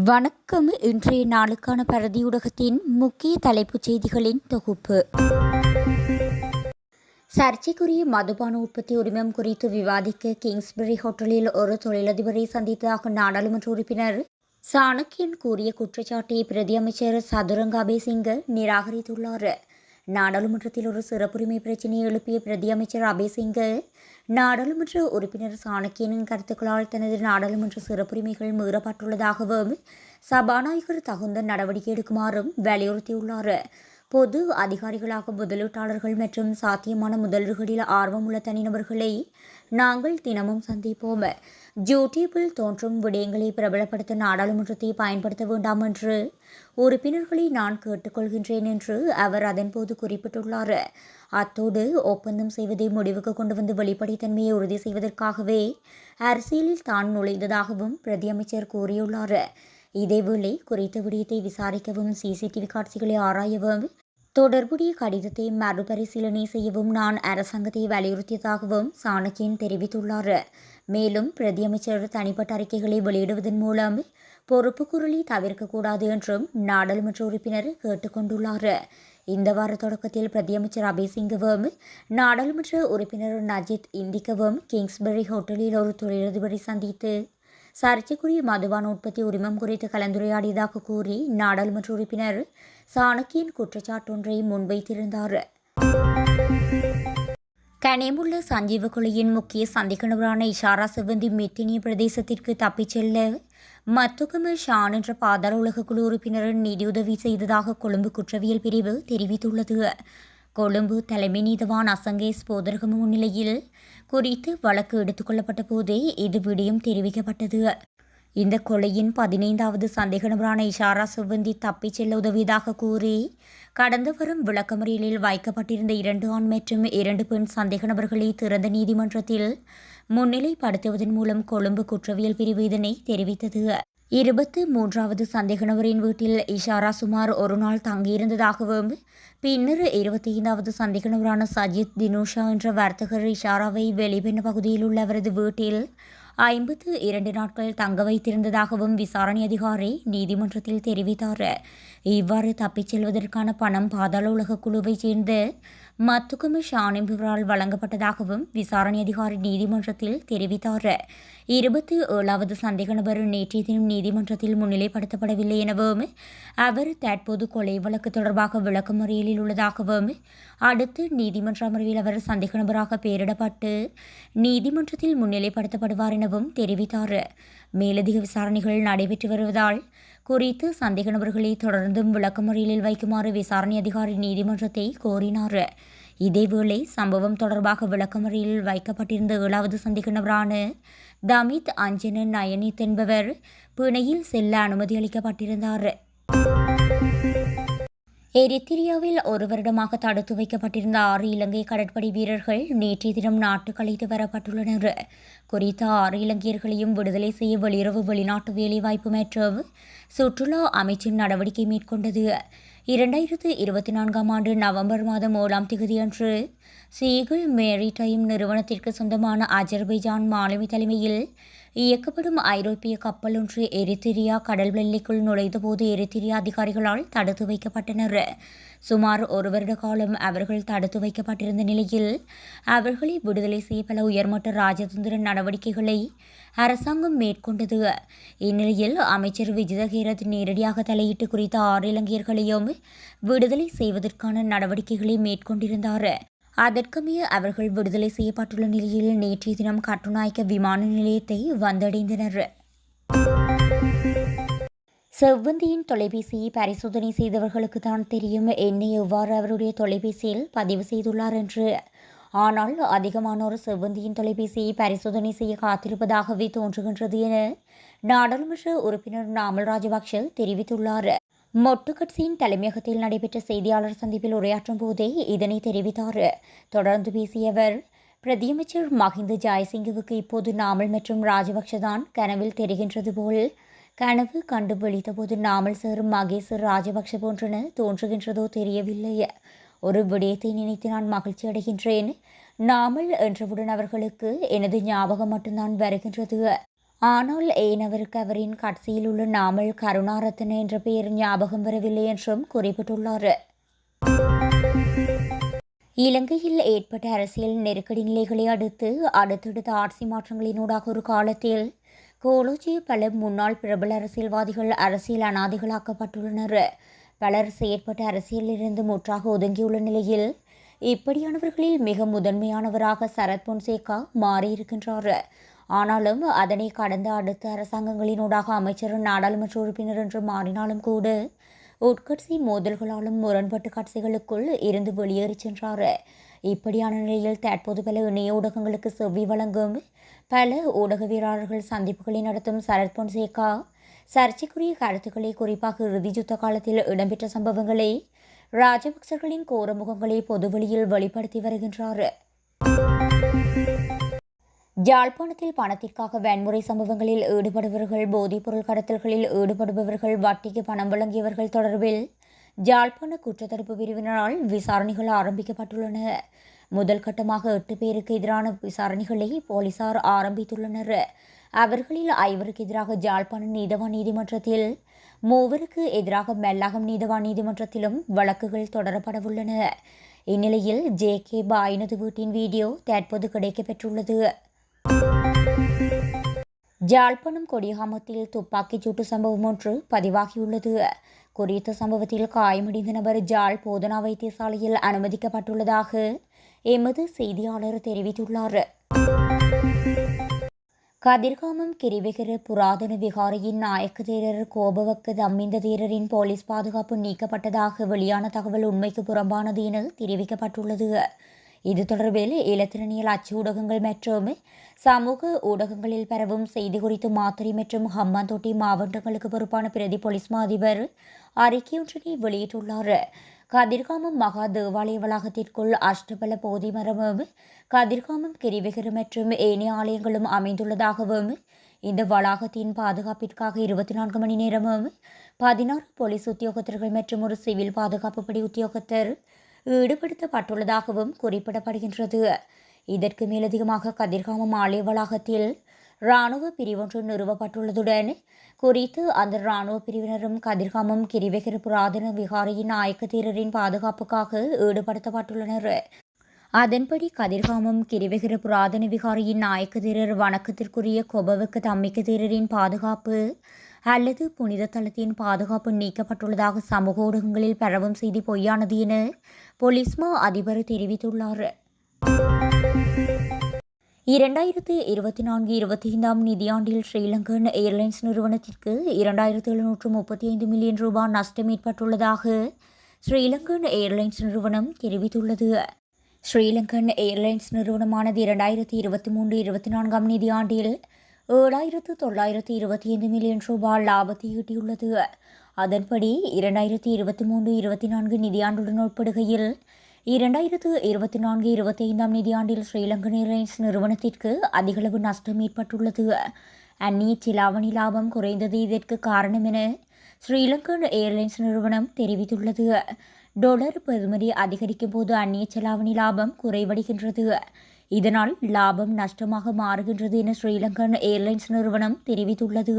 வணக்கம். இன்றைய நாளுக்கான பரதியூடகத்தின் முக்கிய தலைப்புச் செய்திகளின் தொகுப்பு. சர்ச்சைக்குரிய மதுபான உற்பத்தி உரிமம் குறித்து விவாதிக்க கிங்ஸ்பரி ஹோட்டலில் ஒரு தொழிலதிபரை சந்தித்ததாக நாடாளுமன்ற உறுப்பினர் சாணக்கியன் கூறிய குற்றச்சாட்டை பிரதி அமைச்சர் சதுரங்க அபேசிங்க நிராகரித்துள்ளார். நாடாளுமன்றத்தில் ஒரு சிறப்புரிமை பிரச்சினையை எழுப்பிய பிரதி அமைச்சர் அபேசிங்க நாடாளுமன்ற உறுப்பினர் சாணக்கியனின் கருத்துக்களால் தனது நாடாளுமன்ற சிறப்புரிமைகள் மீறப்பட்டுள்ளதாகவும் சபாநாயகர் தகுந்த நடவடிக்கை எடுக்குமாறும் வலியுறுத்தியுள்ளார். பொது அதிகாரிகளாக முதலீட்டாளர்கள் மற்றும் சாத்தியமான முதலீடுகளில் ஆர்வமுள்ள தனிநபர்களை நாங்கள் தினமும் சந்திப்போம். யூடியூப்பில் தோன்றும் விடயங்களை பிரபலப்படுத்த நாடாளுமன்றத்தை பயன்படுத்த வேண்டாம் என்று உறுப்பினர்களை நான் கேட்டுக்கொள்கின்றேன் என்று அவர் அதன்போது குறிப்பிட்டுள்ளார். அத்தோடு ஒப்பந்தம் செய்வதை முடிவுக்கு கொண்டு வந்து வெளிப்படைத்தன்மையை உறுதி செய்வதற்காகவே அரசியலில் தான் நுழைந்ததாகவும் பிரதி அமைச்சர் கூறியுள்ளார். இதேவேளை குறித்த விடயத்தை விசாரிக்கவும் சிசிடிவி காட்சிகளை ஆராயவும் தொடர்புடைய கடிதத்தை மறுபரிசீலனை செய்யவும் நான் அரசாங்கத்தை வலியுறுத்தியதாகவும் சாணக்கியன் தெரிவித்துள்ளார். மேலும் பிரதி அமைச்சர் தனிப்பட்ட அறிக்கைகளை வெளியிடுவதன் மூலம் பொறுப்புக்கூறலை தவிர்க்கக்கூடாது என்றும் நாடாளுமன்ற உறுப்பினர் கேட்டுக்கொண்டுள்ளார். இந்த வார தொடக்கத்தில் பிரதியமைச்சர் அபேசிங்கவும் நாடாளுமன்ற உறுப்பினர் நஜித் இந்திக்கவும் கிங்ஸ்பரி ஹோட்டலில் ஒரு தொழிலதிபரை சந்தித்து சர்ச்சைக்குரிய மதுபான உற்பத்தி உரிமம் குறித்து கலந்துரையாடியதாக கூறி நாடாளுமன்ற உறுப்பினர் சாணக்கியன் குற்றச்சாட்டொன்றை முன்வைத்திருந்தார். கனேமுள்ள சஞ்சீவ கொலையின் முக்கிய சந்தேக நபரான இஷாரா செவ்வந்தி மெத்தினிய பிரதேசத்திற்கு தப்பிச் செல்ல மத்துகம ஷான் என்ற பாதாள உலக குழு உறுப்பினர் நிதியுதவி செய்ததாக கொழும்பு குற்றவியல் பிரிவு தெரிவித்துள்ளது. கொழும்பு தலைமை நீதவான் அசங்கேஸ் போதரகம முன்னிலையில் குறித்து வழக்கு எடுத்துக்கொள்ளப்பட்ட போதே இது விடயம் தெரிவிக்கப்பட்டது. இந்த கொலையின் 15வது சந்தேக நபரான இஷாரா செவ்வந்தி தப்பிச் செல்ல உதவியதாக கூறி கடந்த வாரம் விளக்கமறியலில் வைக்கப்பட்டிருந்த 2 ஆண் மற்றும் 2 பெண் சந்தேக நபர்களை திறந்த நீதிமன்றத்தில் முன்னிலைப்படுத்துவதன் மூலம் கொழும்பு குற்றவியல் பிரிவு இதனை தெரிவித்தது. 23வது சந்தேக நபரின் வீட்டில் இஷாரா சுமார் ஒரு நாள் தங்கியிருந்ததாகவும் பின்னர் 25வது சந்தேக நபரான சஜித் தினுஷா என்ற வர்த்தகர் இஷாராவை வெளிவெண்ண பகுதியில் உள்ள அவரது வீட்டில் 52 நாட்கள் தங்க வைத்திருந்ததாகவும் விசாரணை அதிகாரி நீதிமன்றத்தில் தெரிவித்தார். இவ்வாறு தப்பிச் செல்வதற்கான பணம் பாதாள உலக குழுவைச் சேர்ந்த மத்துகம ஷான் என்பவரால் வழங்கப்பட்டதாகவும் விசாரணை அதிகாரி நீதிமன்றத்தில் தெரிவித்தார். 27வது சந்தேக நபர் நேற்றைய தினம் நீதிமன்றத்தில் முன்னிலைப்படுத்தப்படவில்லை எனவும் அவர் தற்போது கொலை வழக்கு தொடர்பாக விளக்கமறியலில் உள்ளதாகவும் அடுத்து நீதிமன்ற அமர்வில் அவர் சந்தேக நபராக பெயரிடப்பட்டு நீதிமன்றத்தில் முன்னிலைப்படுத்தப்படுவார் எனவும் தெரிவித்தார். மேலதிக விசாரணைகள் நடைபெற்று வருவதால் குறித்து சந்தேக நபர்களை தொடர்ந்தும் விளக்கமறியலில் வைக்குமாறு விசாரணை அதிகாரி நீதிமன்றத்தை கோரினார். இதேவேளை சம்பவம் தொடர்பாக விளக்கமறியலில் வைக்கப்பட்டிருந்த 7வது சந்தேக நபரான தமித் அஞ்சன நயனித் என்பவர் பிணையில் செல்ல அனுமதி அளிக்கப்பட்டிருந்தார். எரித்திரியாவில் ஒரு வருடமாக தடுத்து வைக்கப்பட்டிருந்த 6 இலங்கை கடற்படை வீரர்கள் நேற்றைய தினம் நாட்டுக்கு அழைத்து வரப்பட்டுள்ளனர். குறித்த 6 இலங்கையர்களையும் விடுதலை செய்ய வெளியுறவு வெளிநாட்டு வேலைவாய்ப்பு மற்றும் சுற்றுலா அமைச்சின் நடவடிக்கை மேற்கொண்டது. 2024ஆம் ஆண்டு நவம்பர் மாதம் 1ஆம் தேதியன்று சீகிள் மேரிடைம் நிறுவனத்திற்கு சொந்தமான அஜர்பைஜான் மாலுமி தலைமையில் இயக்கப்படும் ஐரோப்பிய கப்பல் ஒன்று எரித்திரியா கடல் எல்லைக்குள் நுழைந்தபோது எரித்திரியா அதிகாரிகளால் தடுத்து வைக்கப்பட்டனர். சுமார் ஒரு வருட காலம் அவர்கள் தடுத்து வைக்கப்பட்டிருந்த நிலையில் அவர்களை விடுதலை செய்ய பல உயர்மட்ட ராஜதந்திர நடவடிக்கைகளை அரசாங்கம் மேற்கொண்டது. இந்நிலையில் அமைச்சர் விஜித ஹேரத் நேரடியாக தலையிட்டு குறித்த 6 இலங்கையர்களையும் விடுதலை செய்வதற்கான நடவடிக்கைகளை மேற்கொண்டிருந்தார். அதற்கமைய அவர்கள் விடுதலை செய்யப்பட்டுள்ள நிலையில் நேற்றைய தினம் கட்டுநாயக்க விமான நிலையத்தை வந்தடைந்தனர். செவ்வந்தியின் தொலைபேசியை பரிசோதனை செய்தவர்களுக்கு தான் தெரியும் என்னை எவ்வாறு அவருடைய தொலைபேசியில் பதிவு செய்துள்ளார் என்று. ஆனால் அதிகமானோர் செவ்வந்தியின் தொலைபேசியை பரிசோதனை செய்ய காத்திருப்பதாகவே தோன்றுகின்றது என நாடாளுமன்ற உறுப்பினர் நாமல் ராஜபக்ஷ தெரிவித்துள்ளார். மொட்டு கட்சியின் தலைமையகத்தில் நடைபெற்ற செய்தியாளர் சந்திப்பில் உரையாற்றும் போதே இதனை தெரிவித்தார். தொடர்ந்து பேசிய அவர், பிரதியமைச்சர் மஹிந்த ஜெயசிங்கவுக்கு இப்போது நாமல் மற்றும் ராஜபக்ஷ தான் கனவில் தெரிகின்றது போல் கனவு கண்டு விழித்தபோது நாமல் சேரும் மகேசர் ராஜபக்ஷ போன்றன தோன்றுகின்றதோ தெரியவில்லை. ஒரு விடயத்தை நினைத்து நான் மகிழ்ச்சி அடைகின்றேன். நாமல் என்றவுடன் அவர்களுக்கு எனது ஞாபகம் மட்டும்தான் வருகின்றது. ஆனால் ஏன் அவருக்கு அவரின் கட்சியில் உள்ள நாமல் கருணாரத்ன என்ற பெயர் ஞாபகம் வரவில்லை என்றும் குறிப்பிட்டுள்ளார். இலங்கையில் ஏற்பட்ட அரசியல் நெருக்கடி நிலைகளை அடுத்து அடுத்தடுத்த ஆட்சி மாற்றங்களினூடாக ஒரு காலத்தில் கோலோச்சிய பல முன்னாள் பிரபல அரசியல்வாதிகள் அரசியல் அனாதைகளாக்கப்பட்டுள்ளனர். பலர் செயற்பட்ட அரசியலிலிருந்து முற்றாக ஒதுங்கியுள்ள நிலையில் இப்படியானவர்களில் மிக முதன்மையானவராக சரத் பொன்சேகா மாறியிருக்கின்றார். ஆனாலும் அதனை கடந்த அடுத்த அரசாங்கங்களினூடாக அமைச்சர் நாடாளுமன்ற உறுப்பினர் என்று மாறினாலும் கூட உட்கட்சி மோதல்களாலும் முரண்பட்டு கட்சிகளுக்குள் இருந்து வெளியேறி சென்றார். இப்படியான நிலையில் தற்போது பல இணைய ஊடகங்களுக்கு செவ்வி வழங்கும் பல ஊடகவியலாளர்கள் சந்திப்புகளை நடத்தும் சரத் பொன்சேகா சர்ச்சைக்குரிய கருத்துக்களை, குறிப்பாக இறுதி யுத்த காலத்தில் இடம்பெற்ற சம்பவங்களை, ராஜபக்சர்களின் கோரமுகங்களை பொதுவெளியில் வெளிப்படுத்தி வருகின்றார். யாழ்ப்பாணத்தில் பணத்திற்காக வன்முறை சம்பவங்களில் ஈடுபடுபவர்கள், போதைப்பொருள் கடத்தல்களில் ஈடுபடுபவர்கள், வட்டிக்கு பணம் வழங்கியவர்கள் தொடர்பில் யாழ்ப்பாண குற்றத்தடுப்பு பிரிவினரால் விசாரணைகள் ஆரம்பிக்கப்பட்டுள்ளன. முதல் கட்டமாக 8 பேருக்கு எதிரான விசாரணைகளை போலீசார் ஆரம்பித்துள்ளனர். அவர்களில் 5 எதிராக யாழ்ப்பாண நீதவான் நீதிமன்றத்தில், 3 எதிராக மெல்லாகம் நீதவான் நீதிமன்றத்திலும் வழக்குகள் தொடரப்படவுள்ளன. இந்நிலையில் ஜே.கே. பாயினது வீட்டின் வீடியோ தற்போது கிடைக்கப்பெற்றுள்ளது. யாழ்ப்பாணம் கொடிகாமத்தில் துப்பாக்கிச் சூட்டு சம்பவம் ஒன்று பதிவாகியுள்ளது. குறித்த சம்பவத்தில் காயமடைந்த நபர் ஜாழ் போதனா வைத்தியசாலையில் அனுமதிக்கப்பட்டுள்ளதாக எமது செய்தியாளர் தெரிவித்துள்ளார். கதிர்காமம் கிரிவெகர புராதன விகாரையின் நாயக்க தேரர் கோபவக்க தம்மிந்த தேரரின் போலீஸ் பாதுகாப்பு நீக்கப்பட்டதாக வெளியான தகவல் உண்மைக்கு புறம்பானது என தெரிவிக்கப்பட்டுள்ளது. இது தொடர்பில் இலத்திரனியல் அச்சு ஊடகங்கள் மற்றும் சமூக ஊடகங்களில் பரவும் செய்தி குறித்து மாத்தறை மற்றும் ஹம்பாந்தோட்டை மாவட்டங்களுக்கு பொறுப்பான பிரதி போலீஸ் மா அதிபர் அறிக்கையொன்றினை வெளியிட்டுள்ளார். கதிர்காமம் மகா தேவாலய வளாகத்திற்குள் அஷ்டபல போதி மரமும் கதிர்காமம் கிரிவெகர மற்றும் ஏனைய ஆலயங்களும் அமைந்துள்ளதாகவும், இந்த வளாகத்தின் பாதுகாப்பிற்காக 24 மணி நேரமும் 16 போலீஸ் உத்தியோகத்தர்கள் மற்றும் ஒரு சிவில் பாதுகாப்பு படை உத்தியோகத்தர் ஈடுபடுத்தப்பட்டுள்ளதாகவும் குறிப்பிடப்படுகின்றது. இதற்கு மேலதிகமாக கதிர்காமம் ஆலய வளாகத்தில் இராணுவ பிரிவொன்று நிறுவப்பட்டுள்ளதுடன் குறித்து அந்த இராணுவ பிரிவினரும் கதிர்காமம் கிரிவெகர புராதன விகாரையின் நாயக்க தேரரின் பாதுகாப்புக்காக ஈடுபடுத்தப்பட்டுள்ளனர். அதன்படி கதிர்காமம் கிரிவெகர புராதன விகாரையின் நாயக்க தேரர் வணக்கத்திற்குரிய கொபவக்க தம்மிக்க தேரரின் பாதுகாப்பு அல்லது புனித தளத்தின் பாதுகாப்பு நீக்கப்பட்டுள்ளதாக சமூக ஊடகங்களில் பரவும் செய்தி பொய்யானது என போலீஸ் மா அதிபர் தெரிவித்துள்ளார். 2024-25 நிதியாண்டில் ஸ்ரீலங்கன் ஏர்லைன்ஸ் நிறுவனத்திற்கு 2735 மில்லியன் ரூபாய் நஷ்டம் ஏற்பட்டுள்ளதாக ஸ்ரீலங்கன் ஏர்லைன்ஸ் நிறுவனம் தெரிவித்துள்ளது. ஸ்ரீலங்கன் ஏர்லைன்ஸ் நிறுவனமானது 2023-24 நிதியாண்டில் 7925 மில்லியன் ரூபாய் லாபத்தை ஈட்டியுள்ளது. அதன்படி 2023-24 நிதியாண்டுடன் ஒப்பிடுகையில் 2024-25 நிதியாண்டில் ஸ்ரீலங்கன் ஏர்லைன்ஸ் நிறுவனத்திற்கு அதிகளவு நஷ்டம் ஏற்பட்டுள்ளது. அந்நிய செலாவணி லாபம் குறைந்தது இதற்கு காரணம் என ஸ்ரீலங்கன் ஏர்லைன்ஸ் நிறுவனம் தெரிவித்துள்ளது. டாலர் பெறுமதி அதிகரிக்கும் போது அந்நிய செலாவணி லாபம் குறைவடைகின்றது. இதனால் லாபம் நஷ்டமாக மாறுகின்றது என ஸ்ரீலங்கன் ஏர்லைன்ஸ் நிறுவனம் தெரிவித்துள்ளது.